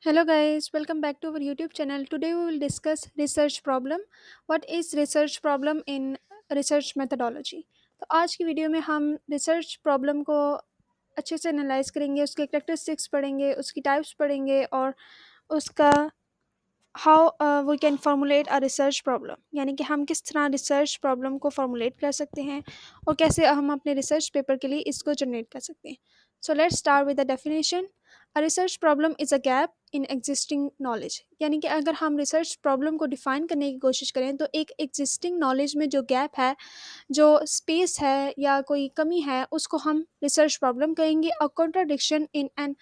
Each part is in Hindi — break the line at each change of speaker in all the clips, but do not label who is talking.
Hello guys, welcome back to our YouTube channel. Today we will discuss research problem. What is research problem in research methodology? तो आज की वीडियो में हम रिसर्च प्रॉब्लम को अच्छे से एनालाइज करेंगे, उसके कैरेक्टरिस्टिक्स पढ़ेंगे, उसकी टाइप्स पढ़ेंगे और उसका how we can formulate a research problem, यानी कि हम किस तरह रिसर्च प्रॉब्लम को फॉर्मुलेट कर सकते हैं और कैसे हम अपने रिसर्च पेपर के लिए इसको जनरेट कर सकते हैं. So let's start with the definition. A research problem is a gap in existing knowledge, यानी कि अगर हम रिसर्च प्रॉब्लम को डिफाइन करने की कोशिश करें तो एक एग्जिस्टिंग नॉलेज में जो गैप है, जो स्पेस है या कोई कमी है, उसको हम रिसर्च प्रॉब्लम कहेंगे. अ contradiction in an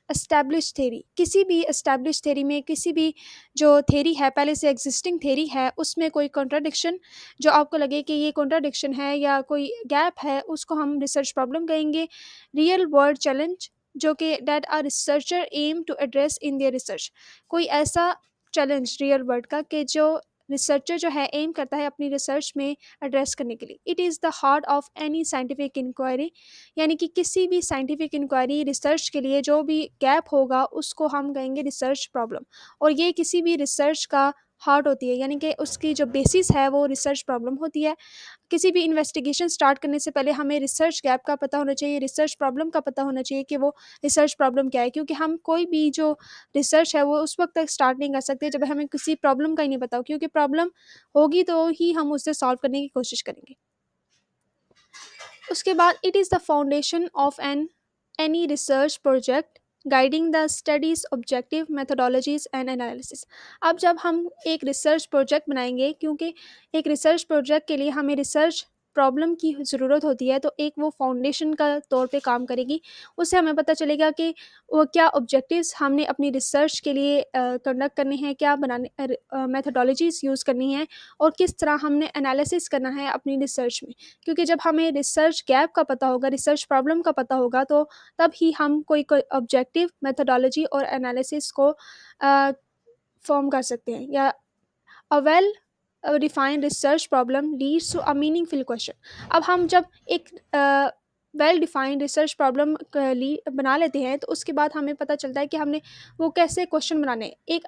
establish theory, किसी भी एस्टैब्लिश थेरी में, किसी भी जो थेरी है, पहले से एग्जिस्टिंग थेरी है, उसमें कोई कॉन्ट्राडिक्शन जो आपको लगे कि ये कॉन्ट्राडिक्शन है या कोई गैप है, उसको हम रिसर्च प्रॉब्लम कहेंगे. रियल वर्ल्ड चैलेंज जो कि that are researcher aim to address in their research, कोई ऐसा चैलेंज रियल वर्ल्ड का कि जो रिसर्चर जो है एम करता है अपनी रिसर्च में एड्रेस करने के लिए. It is the heart of any scientific inquiry, यानी कि किसी भी साइंटिफिक इंक्वायरी रिसर्च के लिए जो भी गैप होगा उसको हम कहेंगे रिसर्च प्रॉब्लम. और ये किसी भी रिसर्च का हार्ट होती है, यानी कि उसकी जो बेसिस है वो रिसर्च प्रॉब्लम होती है. किसी भी इन्वेस्टिगेशन स्टार्ट करने से पहले हमें रिसर्च गैप का पता होना चाहिए, रिसर्च प्रॉब्लम का पता होना चाहिए कि वो रिसर्च प्रॉब्लम क्या है, क्योंकि हम कोई भी जो रिसर्च है वो उस वक्त तक स्टार्ट नहीं कर सकते जब हमें किसी प्रॉब्लम का ही नहीं पता हो, क्योंकि प्रॉब्लम होगी तो ही हम उसे सॉल्व करने की कोशिश करेंगे. उसके बाद it is the foundation of an any research project guiding the studies objective methodologies and analysis. अब जब हम एक रिसर्च प्रोजेक्ट बनाएंगे, क्योंकि एक रिसर्च प्रोजेक्ट के लिए हमें रिसर्च प्रॉब्लम की ज़रूरत होती है, तो एक वो फाउंडेशन का तौर पे काम करेगी. उससे हमें पता चलेगा कि वो क्या ऑब्जेक्टिव्स हमने अपनी रिसर्च के लिए कंडक्ट करने हैं, क्या बनाने मेथोडोलॉजीज यूज़ करनी है और किस तरह हमने एनालिसिस करना है अपनी रिसर्च में. क्योंकि जब हमें रिसर्च गैप का पता होगा, रिसर्च प्रॉब्लम का पता होगा, तो तब ही हम कोई कोई ऑब्जेक्टिव मेथोडोलॉजी और एनालिसिस को फॉर्म कर सकते हैं. या a well defined research problem leads to a meaningful question. अब हम जब एक वेल डिफाइंड रिसर्च प्रॉब्लम बना लेते हैं, तो उसके बाद हमें पता चलता है कि हमने वो कैसे क्वेश्चन बनाने हैं. एक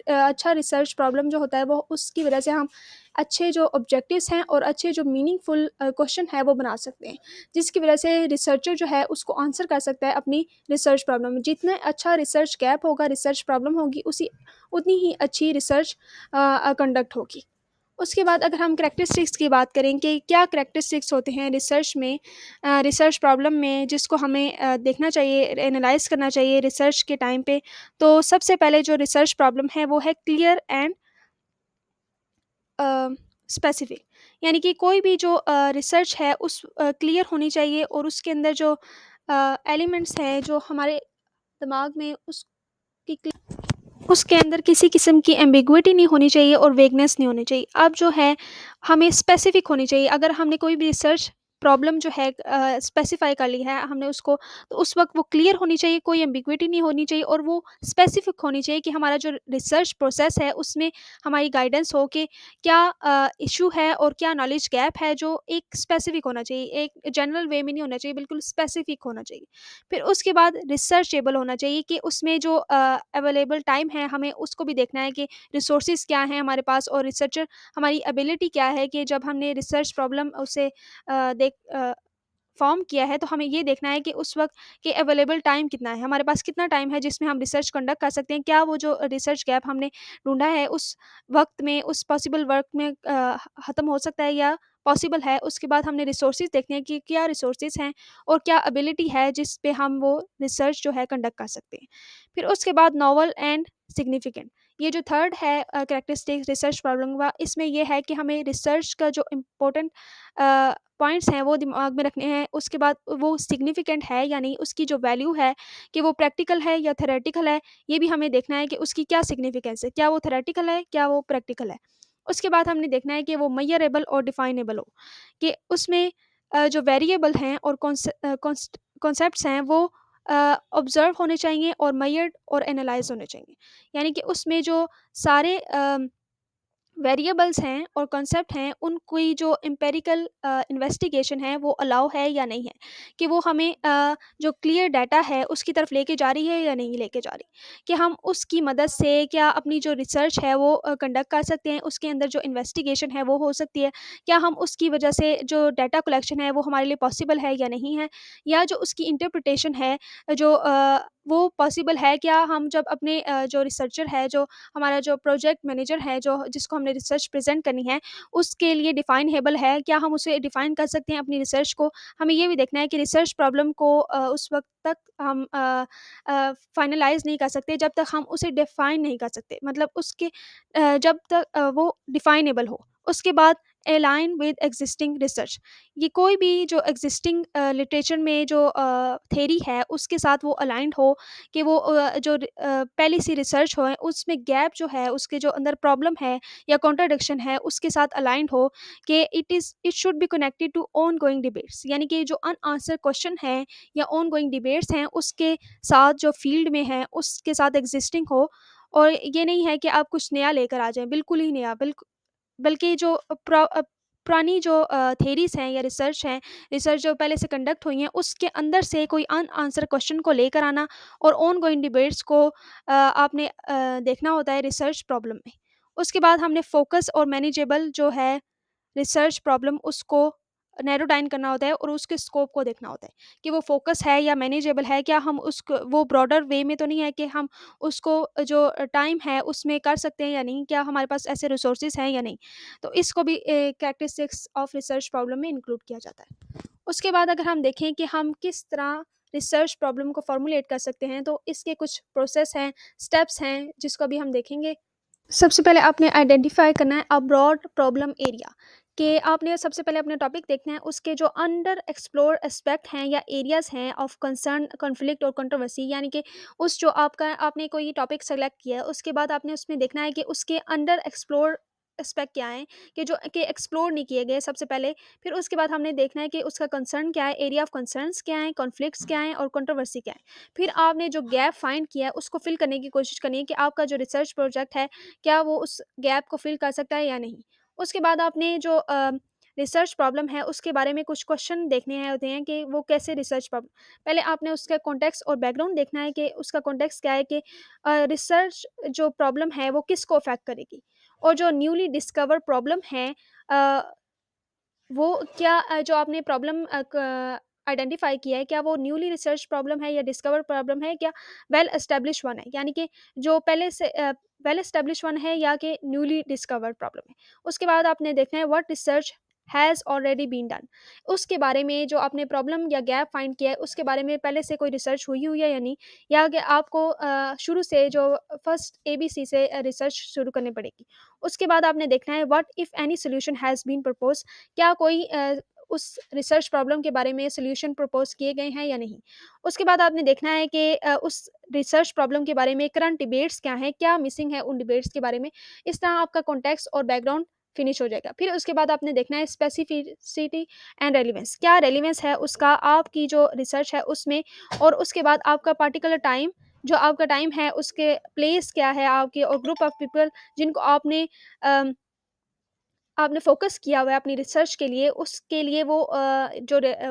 अच्छा रिसर्च प्रॉब्लम जो होता है वो उसकी वजह से हम अच्छे जो ऑब्जेक्टिव्स हैं और अच्छे जो मीनिंगफुल क्वेश्चन है वो बना सकते हैं, जिसकी वजह से रिसर्चर जो है उसको आंसर कर सकता है अपनी रिसर्च प्रॉब्लम में. जितना अच्छा रिसर्च गैप होगा, रिसर्च प्रॉब्लम होगी, उसी उतनी ही अच्छी रिसर्च कंडक्ट होगी. उसके बाद अगर हम करैक्टरिस्टिक्स की बात करें कि क्या करैक्टरिस्टिक्स होते हैं रिसर्च में, रिसर्च प्रॉब्लम में, जिसको हमें देखना चाहिए, एनालाइज करना चाहिए रिसर्च के टाइम पे. तो सबसे पहले जो रिसर्च प्रॉब्लम है वो है क्लियर एंड स्पेसिफिक, यानी कि कोई भी जो रिसर्च है उस क्लियर होनी चाहिए और उसके अंदर जो एलिमेंट्स हैं जो हमारे दिमाग में उसकी उसके अंदर किसी किस्म की एम्बिगुइटी नहीं होनी चाहिए और वेगनेस नहीं होनी चाहिए. अब जो है हमें स्पेसिफिक होनी चाहिए. अगर हमने कोई भी रिसर्च प्रॉब्लम जो है स्पेसिफाई कर ली है हमने उसको, तो उस वक्त वो क्लियर होनी चाहिए, कोई एम्बिगुइटी नहीं होनी चाहिए और वो स्पेसिफिक होनी चाहिए कि हमारा जो रिसर्च प्रोसेस है उसमें हमारी गाइडेंस हो कि क्या इशू है और क्या नॉलेज गैप है, जो एक स्पेसिफिक होना चाहिए, एक जनरल वे में नहीं होना चाहिए, बिल्कुल स्पेसिफिक होना चाहिए. फिर उसके बाद रिसर्चेबल होना चाहिए कि उसमें जो अवेलेबल टाइम है हमें उसको भी देखना है कि रिसोर्सेज क्या हैं हमारे पास और रिसर्चर हमारी एबिलिटी क्या है कि जब हमने रिसर्च प्रॉब्लम उसे फॉर्म किया है तो हमें ये देखना है कि उस वक्त के अवेलेबल टाइम कितना है, हमारे पास कितना टाइम है जिसमें हम रिसर्च कंडक्ट कर सकते हैं. क्या वो जो रिसर्च गैप हमने ढूंढा है उस वक्त में, उस पॉसिबल वर्क में ख़त्म हो सकता है या पॉसिबल है. उसके बाद हमने रिसोर्सेज देखने हैं कि क्या रिसोर्सेज हैं और क्या एबिलिटी है जिस पे हम वो रिसर्च जो है कंडक्ट कर सकते हैं. फिर उसके बाद नॉवल एंड सिग्निफिकेंट, ये जो थर्ड है करैक्टरिस्टिक रिसर्च प्रॉब्लम का, इसमें यह है कि हमें रिसर्च का जो इम्पोर्टेंट पॉइंट्स हैं वो दिमाग में रखने हैं. उसके बाद वो सिग्निफिकेंट है या नहीं, उसकी जो वैल्यू है कि वो प्रैक्टिकल है या थेरेटिकल है, ये भी हमें देखना है कि उसकी क्या सिग्निफिकेंस है, क्या वो थेरेटिकल है, क्या वो प्रैक्टिकल है. उसके बाद हमने देखना है कि वो मेजरेबल और डिफाइनेबल हो, कि उसमें जो वेरिएबल हैं और कॉन्सेप्ट्स हैं वो ऑब्जर्व होने चाहिए और मेजर्ड और एनालाइज होने चाहिए. यानी कि उसमें जो सारे वेरिएबल्स हैं और कॉन्सेप्ट हैं, उनकी जो एम्पिरिकल इन्वेस्टिगेशन है वो अलाउ है या नहीं है, कि वो हमें जो क्लियर डाटा है उसकी तरफ लेके जा रही है या नहीं लेके जा रही, कि हम उसकी मदद से क्या अपनी जो रिसर्च है वो कंडक्ट कर सकते हैं, उसके अंदर जो इन्वेस्टिगेशन है वो हो सकती है, क्या हम उसकी वजह से जो डाटा कलेक्शन है वो हमारे लिए पॉसिबल है या नहीं है, या जो उसकी इंटरप्रिटेशन है जो वो पॉसिबल है, क्या हम जब अपने जो रिसर्चर है, जो हमारा जो प्रोजेक्ट मैनेजर है, जो जिसको हमने रिसर्च प्रेज़ेंट करनी है, उसके लिए डिफ़ाइनेबल है, क्या हम उसे डिफ़ाइन कर सकते हैं अपनी रिसर्च को? हमें ये भी देखना है कि रिसर्च प्रॉब्लम को उस वक़्त तक हम फ़ाइनलाइज़ नहीं कर सकते जब तक हम उसे डिफ़ाइन नहीं कर सकते। मतलब उसके जब तक वो डिफ़ाइनेबल हो। उसके बाद अलाइन विद एक्जिस्टिंग रिसर्च। ये कोई भी जो एक्जिस्टिंग लिटरेचर में जो थ्योरी है उसके साथ वो अलाइन्ड हो, कि वो पहली सी रिसर्च हो उसमें गैप जो है, उसके जो अंदर प्रॉब्लम है या कॉन्ट्राडिक्शन है उसके साथ अलाइन्ड हो, कि it should be connected to ongoing debates, यानी कि जो अनआंसर्ड क्वेश्चन है या ऑनगोइंग डिबेट्स हैं उसके साथ जो फील्ड में है उसके साथ एग्जिस्टिंग हो। और ये नहीं है कि आप कुछ नया लेकर आ जाएँ, बिल्कुल ही नया, बल्कि जो पुरानी जो थ्योरीज़ हैं या रिसर्च जो पहले से कंडक्ट हुई हैं, उसके अंदर से कोई अनआंसर क्वेश्चन को लेकर आना और ऑनगोइंग डिबेट्स को आपने देखना होता है रिसर्च प्रॉब्लम में। उसके बाद हमने फ़ोकस और मैनेजेबल जो है रिसर्च प्रॉब्लम उसको नैरो डाउन करना होता है और उसके स्कोप को देखना होता है, कि वो फ़ोकस है या मैनेजेबल है, क्या हम उसको वो ब्रॉडर वे में तो नहीं है कि हम उसको जो टाइम है उसमें कर सकते हैं या नहीं, क्या हमारे पास ऐसे रिसोर्सेज़ हैं या नहीं। तो इसको भी कैरेक्टरिस्टिक्स ऑफ रिसर्च प्रॉब्लम में इंक्लूड किया जाता है। उसके बाद अगर हम देखें कि हम किस तरह रिसर्च प्रॉब्लम को फ़ॉर्मूलेट कर सकते हैं, तो इसके कुछ प्रोसेस हैं, स्टेप्स हैं, जिसको अभी हम देखेंगे। सबसे पहले आपने आइडेंटिफ़ाई करना है ब्रॉड प्रॉब्लम एरिया, कि आपने सबसे पहले अपना टॉपिक देखना है, उसके जो अंडर एक्सप्लोर एस्पेक्ट हैं या एरियाज़ हैं ऑफ कंसर्न, कॉन्फ्लिक्ट और कंट्रोवर्सी, यानी कि उस जो आपका आपने कोई टॉपिक सेलेक्ट किया है, उसके बाद आपने उसमें देखना है कि उसके अंडर एक्सप्लोर एस्पेक्ट क्या हैं, कि जो कि एक्सप्लोर नहीं किए गए सबसे पहले। फिर उसके बाद हमने देखना है कि उसका कंसर्न क्या है, एरिया ऑफ कंसर्न्स क्या हैं, कॉन्फ्लिक्ट्स क्या हैं और कंट्रोवर्सी क्या है। फिर आपने जो गैप फाइंड किया है, उसको फिल करने की कोशिश करनी है कि आपका जो रिसर्च प्रोजेक्ट है, क्या वो उस गैप को फिल कर सकता है या नहीं। उसके बाद आपने जो रिसर्च प्रॉब्लम है उसके बारे में कुछ क्वेश्चन देखने हैं होते हैं, कि वो कैसे रिसर्च प्रॉब्लम, पहले आपने उसका कॉन्टेक्स्ट और बैकग्राउंड देखना है, कि उसका कॉन्टेक्स्ट क्या है, कि रिसर्च जो प्रॉब्लम है वो किसको अफेक्ट करेगी, और जो न्यूली डिस्कवर प्रॉब्लम है अ, वो क्या जो आपने प्रॉब्लम आइडेंटिफ़ाई किया है, क्या वो न्यूली रिसर्च प्रॉब्लम है या डिस्कवर प्रॉब्लम है, क्या वेल एस्टेब्लिश वन है? यानी कि जो पहले से वेल एस्टेब्लिश वन है या कि न्यूली डिस्कवर्ड प्रॉब्लम है। उसके बाद आपने देखना है what research has already been done. उसके बारे में जो आपने प्रॉब्लम या गैप फाइंड किया है, उसके बारे में पहले से कोई रिसर्च हुई हुई है या नहीं? या कि आपको शुरू से जो फर्स्ट एबीसी से रिसर्च शुरू करनी पड़ेगी। उसके बाद आपने देखना है what if any solution has been propose, क्या कोई उस रिसर्च प्रॉब्लम के बारे में सॉल्यूशन प्रपोज़ किए गए हैं या नहीं? उसके बाद आपने देखना है कि उस रिसर्च प्रॉब्लम के बारे में करंट डिबेट्स क्या हैं, क्या मिसिंग है उन डिबेट्स के बारे में। इस तरह आपका कॉन्टेक्स्ट और बैकग्राउंड फिनिश हो जाएगा। फिर उसके बाद आपने देखना है स्पेसिफिसिटी एंड रेलेवेंस, क्या रेलेवेंस है उसका आपकी जो रिसर्च है उसमें, और उसके बाद आपका पार्टिकुलर टाइम, जो आपका टाइम है उसके प्लेस क्या है आपके, और ग्रुप ऑफ पीपल जिनको आपने फ़ोकस किया हुआ है अपनी रिसर्च के लिए, उसके लिए वो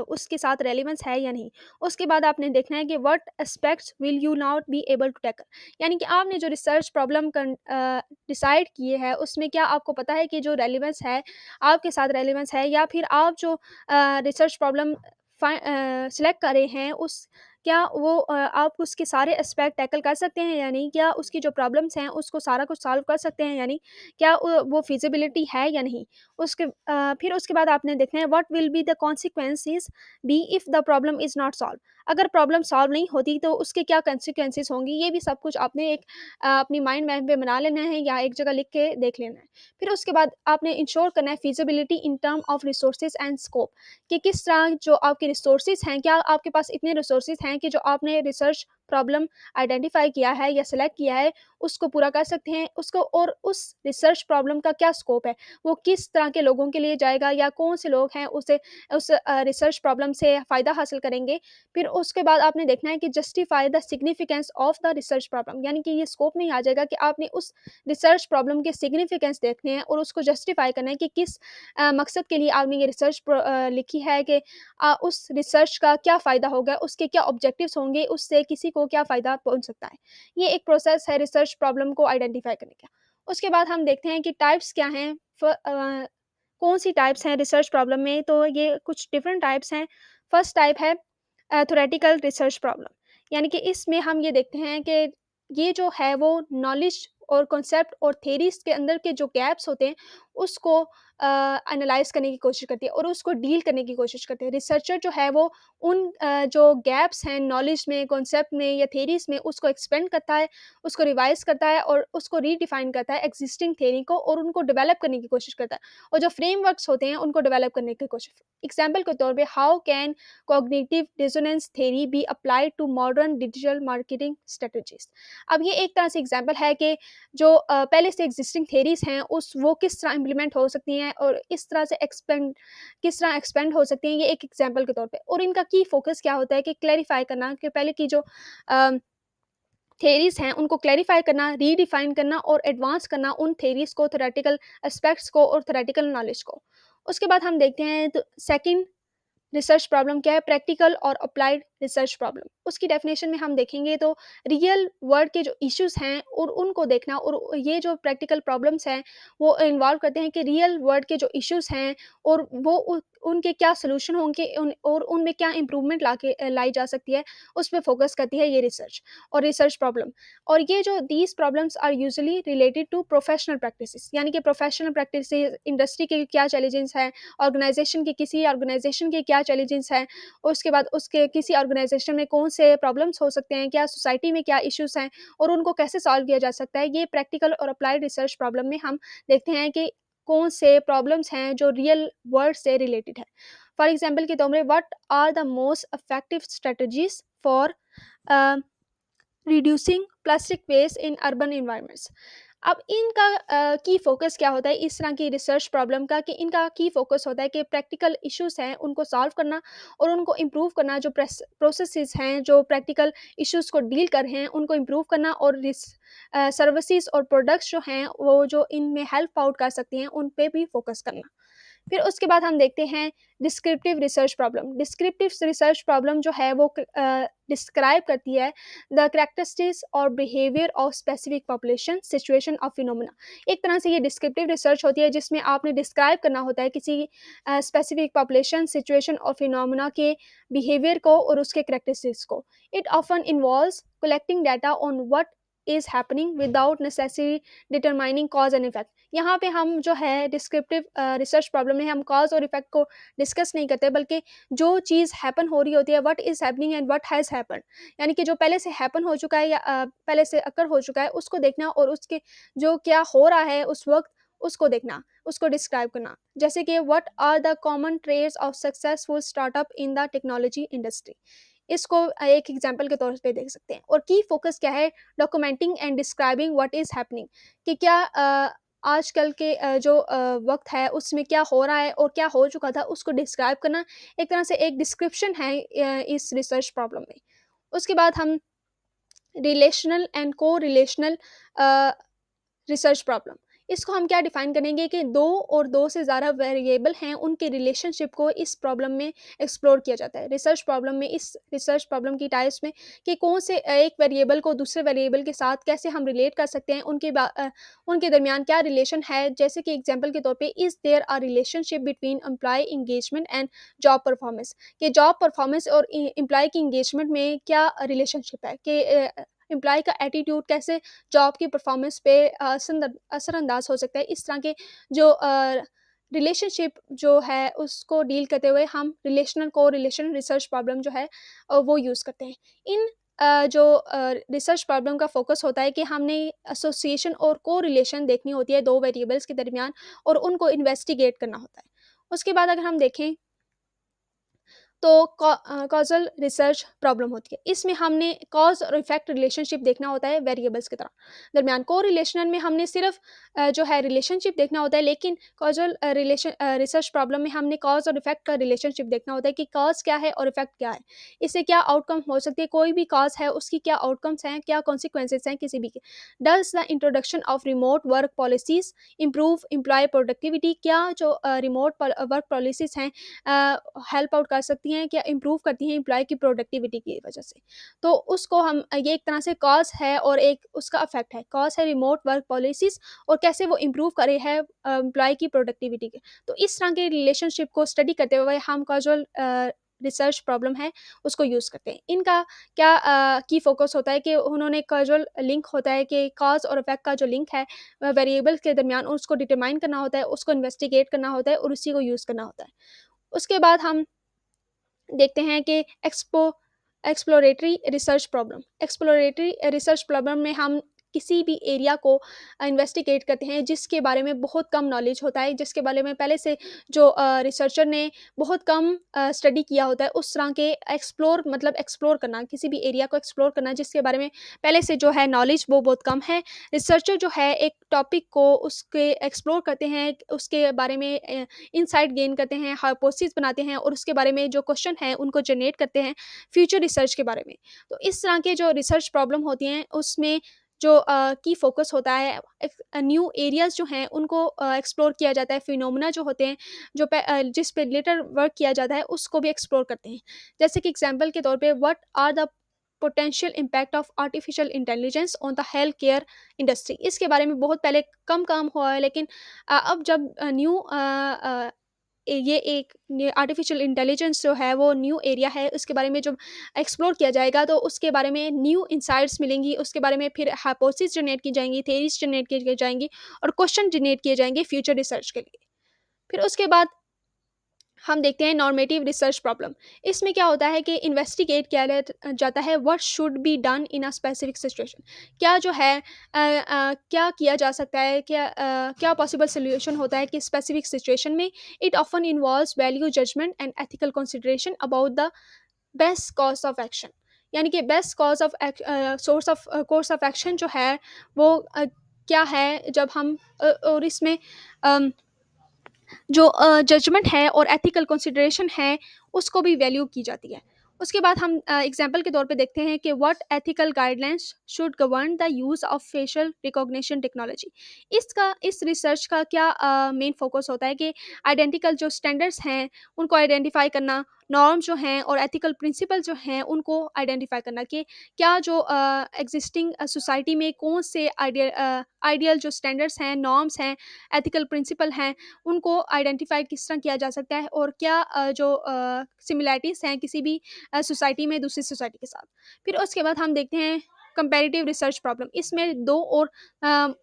उसके साथ रेलेवेंस है या नहीं। उसके बाद आपने देखना है कि what aspects will you not be able to tackle, यानी कि आपने जो रिसर्च प्रॉब्लम डिसाइड किए है, उसमें क्या आपको पता है कि जो रेलेवेंस है, आपके साथ रेलेवेंस है, या फिर आप जो रिसर्च प्रॉब्लम सेलेक्ट कर रहे हैं, उस क्या वो आप उसके सारे एस्पेक्ट टैकल कर सकते हैं या नहीं? क्या उसकी जो प्रॉब्लम्स हैं, उसको सारा कुछ सॉल्व कर सकते हैं या नहीं? क्या वो फिज़िबिलिटी है या नहीं? फिर उसके बाद आपने देखना है what will be the consequences be if the problem is not solved. अगर प्रॉब्लम सॉल्व नहीं होती तो उसके क्या कॉन्सिक्वेंसेस होंगी, ये भी सब कुछ आपने एक अपनी माइंड मैप में बना लेना है या एक जगह लिख के देख लेना है। फिर उसके बाद आपने इंश्योर करना है feasibility in term of resources and scope, कि किस तरह जो आपके रिसोर्सेज़ हैं, क्या आपके पास इतने रिसोर्सेज़ हैं कि जो आपने रिसर्च प्रॉब्लम आइडेंटिफ़ाई किया है या सेलेक्ट किया है, उसको पूरा कर सकते हैं। उसको और उस रिसर्च प्रॉब्लम का क्या स्कोप है, वो किस तरह के लोगों के लिए जाएगा या कौन से लोग हैं उसे उस रिसर्च प्रॉब्लम से फ़ायदा हासिल करेंगे। फिर उसके बाद आपने देखना है कि justify the significance of the research problem, यानी कि ये स्कोप में ही आ जाएगा कि आपने उस रिसर्च प्रॉब्लम के सिग्निफिकेंस देखने हैं और उसको जस्टिफ़ाई करना है कि किस मकसद के लिए आपने ये रिसर्च लिखी है, कि उस रिसर्च का क्या फ़ायदा होगा, उसके क्या ऑब्जेक्टिव्स होंगे, उससे किसी को क्या फ़ायदा पहुँच सकता है। ये एक प्रोसेस है रिसर्च प्रॉब्लम को आइडेंटिफ़ाई करने का। उसके बाद हम देखते हैं कि टाइप्स क्या हैं, कौन-सी टाइप्स हैं रिसर्च प्रॉब्लम में, तो ये कुछ डिफरेंट टाइप्स हैं। फर्स्ट टाइप है थ्योरेटिकल रिसर्च प्रॉब्लम, यानी कि इसमें हम ये देखते हैं कि ये जो है वो नॉलेज और कॉन्सेप्ट और थ्योरीज़ के अंदर के जो गैप्स होते हैं, उसको एनालाइज़ करने की कोशिश करती है और उसको डील करने की कोशिश करते हैं। रिसर्चर जो है वो उन जो गैप्स हैं नॉलेज में, कॉन्सेप्ट में या थ्योरीज़ में, उसको एक्सपेंड करता है, उसको रिवाइज़ करता है और उसको रीडिफाइन करता है एक्जिस्टिंग थ्योरी को, और उनको डेवलप करने की कोशिश करता है। और जो फ्रेमवर्क्स होते हैं उनको डेवलप करने की कोशिश। एग्ज़ाम्पल के तौर पे, how can cognitive dissonance theory be applied to modern digital marketing strategies. अब ये एक तरह से एग्ज़ाम्पल है कि जो पहले से एक्जिस्टिंग थ्योरीज़ हैं उस वो किस तरह इम्प्लीमेंट हो सकती हैं और इस तरह से किस तरह एक्सपेंड हो सकती हैं, ये एक एग्ज़ाम्पल के तौर पे। और इनका की फ़ोकस क्या होता है कि क्लैरिफ़ाई करना, कि पहले की जो अ, थ्योरीज़ हैं उनको क्लैरिफ़ाई करना, रीडिफाइन करना और एडवांस करना उन थ्योरीज़ को, थ्योरेटिकल एस्पेक्ट्स को और थ्योरेटिकल नॉलेज को। उसके बाद हम देखते हैं तो सेकंड रिसर्च प्रॉब्लम क्या है, प्रैक्टिकल और अप्लाइड रिसर्च प्रॉब्लम। उसकी डेफिनेशन में हम देखेंगे तो रियल वर्ल्ड के जो इश्यूज़ हैं और उनको देखना, और ये जो प्रैक्टिकल प्रॉब्लम्स हैं वो इन्वॉल्व करते हैं कि रियल वर्ल्ड के जो इश्यूज़ हैं और वो उनके क्या सोल्यूशन होंगे, और उनमें क्या इंप्रूवमेंट लाई जा सकती है, उस पे फोकस करती है ये रिसर्च और रिसर्च प्रॉब्लम। और ये जो these problems are usually related to professional practices, यानी कि प्रोफेशनल प्रैक्टिसेस, इंडस्ट्री के क्या चैलेंजेस हैं, किसी ऑर्गेनाइजेशन के क्या चैलेंजेस हैं, उसके बाद उसके किसी ऑर्गेनाइजेशन में कौन से प्रॉब्लम्स हो सकते हैं, क्या सोसाइटी में क्या इश्यूज़ हैं और उनको कैसे सॉल्व किया जा सकता है। ये प्रैक्टिकल और अप्लाइड रिसर्च प्रॉब्लम में हम देखते हैं कि कौन से प्रॉब्लम्स हैं जो रियल वर्ल्ड से रिलेटेड है। फॉर एग्जांपल के तौर पे, what are the most effective strategies for reducing plastic waste in urban environments. अब इनका की फ़ोकस क्या होता है इस तरह की रिसर्च प्रॉब्लम का, कि इनका की फ़ोकस होता है कि प्रैक्टिकल इश्यूज़ हैं उनको सॉल्व करना और उनको इम्प्रूव करना, जो प्रोसेसेस हैं जो प्रैक्टिकल इश्यूज़ को डील कर रहे हैं उनको इम्प्रूव करना, और सर्विसेज और प्रोडक्ट्स जो हैं वो जो इनमें हेल्प आउट कर सकती हैं उन पे भी फोकस करना। फिर उसके बाद हम देखते हैं descriptive research problem. Descriptive research problem जो है वो डिस्क्राइब करती है द कैरेक्टरिस्टिक्स और behaviour of specific population, situation और फिनोमेना। एक तरह से ये डिस्क्रिप्टिव रिसर्च होती है जिसमें आपने डिस्क्राइब करना होता है किसी स्पेसिफिक पॉपुलेशन, सिचुएशन और फिनोमेना के बिहेवियर को और उसके कैरेक्टरिस्टिक्स को। It often involves collecting data on what is happening without necessary determining cause and effect. यहाँ पे हम जो है डिस्क्रिप्टिव रिसर्च प्रॉब्लम में हम कॉज और इफेक्ट को डिस्कस नहीं करते, बल्कि जो चीज़ हैपन हो रही होती है, what is happening and what has happen, यानी कि जो पहले से हैपन हो चुका है या पहले से अकर हो चुका है उसको देखना, और उसके जो क्या हो रहा है उस वक्त उसको देखना, उसको डिस्क्राइब करना। जैसे कि what are the common trades of successful startup in the technology industry. इसको एक एग्जांपल के तौर पे देख सकते हैं। और की फोकस क्या है, documenting and describing what is happening, कि क्या आजकल के जो वक़्त है उसमें क्या हो रहा है और क्या हो चुका था उसको डिस्क्राइब करना, एक तरह से एक डिस्क्रिप्शन है इस रिसर्च प्रॉब्लम में। उसके बाद हम relational and correlational uh, research problem, इसको हम क्या डिफाइन करेंगे कि दो और दो से ज़्यादा वेरिएबल हैं उनके रिलेशनशिप को इस प्रॉब्लम में एक्सप्लोर किया जाता है। रिसर्च प्रॉब्लम में, इस रिसर्च प्रॉब्लम की टाइप्स में, कि कौन से एक वेरिएबल को दूसरे वेरिएबल के साथ कैसे हम रिलेट कर सकते हैं, उनके दरमियान क्या रिलेशन है। जैसे कि एग्जांपल के तौर पे, is there a relationship between employee engagement and job performance, कि जॉब परफॉर्मेंस और एम्प्लॉय की इंगेजमेंट में क्या रिलेशनशिप है, कि एम्प्लॉय का एटीट्यूड कैसे जॉब की परफॉर्मेंस पे असरअंदाज हो सकता है। इस तरह के जो रिलेशनशिप जो है उसको डील करते हुए हम रिलेशनल को रिलेशन रिसर्च प्रॉब्लम जो है वो यूज़ करते हैं। इन जो रिसर्च प्रॉब्लम का फोकस होता है कि हमने एसोसिएशन और को रिलेशन देखनी होती है दो वेरिएबल्स के दरमियान, और उनको इन्वेस्टिगेट करना होता है। उसके बाद अगर हम देखें तो कॉजल रिसर्च प्रॉब्लम होती है। इसमें हमने कॉज और इफेक्ट रिलेशनशिप देखना होता है वेरिएबल्स की तरह दरमियान। को रिलेशनल में हमने सिर्फ जो है रिलेशनशिप देखना होता है, लेकिन कॉजल रिसर्च प्रॉब्लम में हमने कॉज और इफेक्ट का रिलेशनशिप देखना होता है कि कॉज क्या है और इफेक्ट क्या है, इससे क्या आउटकम हो सकती है। कोई भी कॉज है उसकी क्या आउटकम्स हैं, क्या कॉन्सिक्वेंसेज हैं किसी भी के। Does the introduction of remote work policies improve employee productivity, क्या जो रिमोट वर्क पॉलिसीज हैं हेल्प आउट कर सकती हैं, क्या इम्प्रूव करती हैं एम्प्लॉय की प्रोडक्टिविटी की वजह से। तो उसको हम ये एक तरह से कॉज है और एक उसका इफेक्ट है। कॉज है रिमोट वर्क पॉलिसीज और कैसे वो इम्प्रूव करे है एम्प्लॉय की प्रोडक्टिविटी के। तो इस तरह के रिलेशनशिप को स्टडी करते हुए हम कॉजुअल रिसर्च प्रॉब्लम है उसको यूज़ करते हैं। इनका क्या की फोकस होता है कि उन्होंने कॉजुअल लिंक होता है कि कॉज और इफेक्ट का जो लिंक है वेरिएबल्स के दरमियान उसको डिटरमाइन करना होता है, उसको इन्वेस्टिगेट करना होता है और उसी को यूज़ करना होता है। उसके बाद हम देखते हैं कि exploratory research problem. Exploratory research problem में हम किसी भी एरिया को इन्वेस्टिगेट करते हैं जिसके बारे में बहुत कम नॉलेज होता है, जिसके बारे में पहले से जो रिसर्चर ने बहुत कम स्टडी किया होता है। उस तरह के एक्सप्लोर मतलब एक्सप्लोर करना, किसी भी एरिया को एक्सप्लोर करना जिसके बारे में पहले से जो है नॉलेज वो बहुत कम है। रिसर्चर जो है एक टॉपिक को उसके एक्सप्लोर करते हैं, उसके बारे में इनसाइट गेन करते हैं, हाइपोथेसिस बनाते हैं और उसके बारे में जो क्वेश्चन हैं उनको जनरेट करते हैं फ्यूचर रिसर्च के बारे में। तो इस तरह के जो रिसर्च प्रॉब्लम होती हैं उसमें जो की फोकस होता है न्यू एरियाज जो हैं उनको एक्सप्लोर किया जाता है। फिनोमेना जो होते हैं जो जिस पे लेटर वर्क किया जाता है उसको भी एक्सप्लोर करते हैं। जैसे कि एग्जांपल के तौर पे what are the potential impact of artificial intelligence on the health care industry. इसके बारे में बहुत पहले कम काम हुआ है, लेकिन अब जब न्यू ये एक आर्टिफिशियल इंटेलिजेंस जो है वो न्यू एरिया है, उसके बारे में जब एक्सप्लोर किया जाएगा तो उसके बारे में न्यू इंसाइट्स मिलेंगी, उसके बारे में फिर हाइपोथेसिस जनरेट की जाएंगी, थेरीज जनरेट की जाएंगी और क्वेश्चन जनरेट किए जाएंगे फ्यूचर रिसर्च के लिए। फिर उसके बाद हम देखते हैं नॉर्मेटिव रिसर्च प्रॉब्लम। इसमें क्या होता है कि इन्वेस्टिगेट किया जाता है what should be done in a specific situation. क्या जो है क्या किया जा सकता है, क्या पॉसिबल सोल्यूशन होता है कि स्पेसिफिक सिचुएशन में। It often involves value judgement and ethical consideration about the best cause of action. यानी कि best cause of source of course of action जो है वो क्या है जब हम और इसमें जो जजमेंट है और एथिकल कंसिडरेशन है उसको भी वैल्यू की जाती है। उसके बाद हम एग्जांपल के तौर पे देखते हैं कि what ethical guidelines should govern the use of facial recognition technology. इसका इस रिसर्च का क्या मेन फोकस होता है कि आइडेंटिकल जो स्टैंडर्ड्स हैं उनको आइडेंटिफाई करना, नॉर्म जो हैं और एथिकल प्रिंसिपल जो हैं उनको आइडेंटिफाई करना कि क्या जो एग्जिस्टिंग सोसाइटी में कौन से आइडियल जो स्टैंडर्ड्स हैं, नॉर्म्स हैं, एथिकल प्रिंसिपल हैं, उनको आइडेंटिफाई किस तरह किया जा सकता है और क्या जो सिमिलैरिटीज़ हैं किसी भी सोसाइटी में दूसरी सोसाइटी के साथ। फिर उसके बाद हम देखते हैं कंपैरेटिव रिसर्च प्रॉब्लम। इसमें 2 और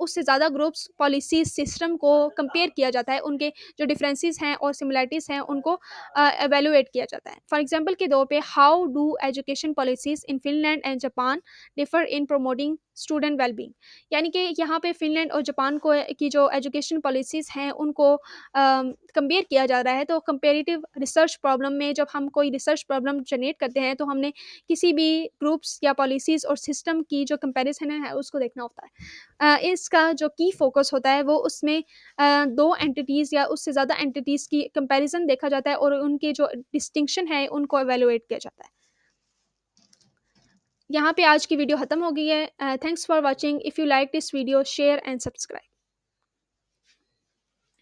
उससे ज़्यादा ग्रुप्स पॉलिसी सिस्टम को कंपेयर किया जाता है, उनके जो डिफरेंसेस हैं और सिमिलैरिटीज़ हैं उनको एवेलुएट किया जाता है। फॉर एग्जांपल के तौर पे how do education policies in Finland and Japan differ in promoting student wellbeing. यानी कि यहाँ पे फ़िनलैंड और जापान को की जो एजुकेशन पॉलिसीज़ हैं उनको कंपेयर किया जा रहा है। तो कंपैरेटिव रिसर्च प्रॉब्लम में जब हम कोई रिसर्च प्रॉब्लम जनरेट करते हैं तो हमने किसी भी ग्रुप्स या पॉलिसीज़ और सिस्टम की जो कंपैरिज़न है उसको देखना होता है। इसका जो की फ़ोकस होता है वो उसमें 2 एंटिटीज़ या उससे ज़्यादा एंटिटीज़ की कंपैरिज़न देखा जाता है और उनके जो डिस्टिंक्शन है उनको इवैल्यूएट किया जाता है। यहाँ पे आज की वीडियो ख़त्म हो गई है। Thanks for watching. If you like this video share and subscribe.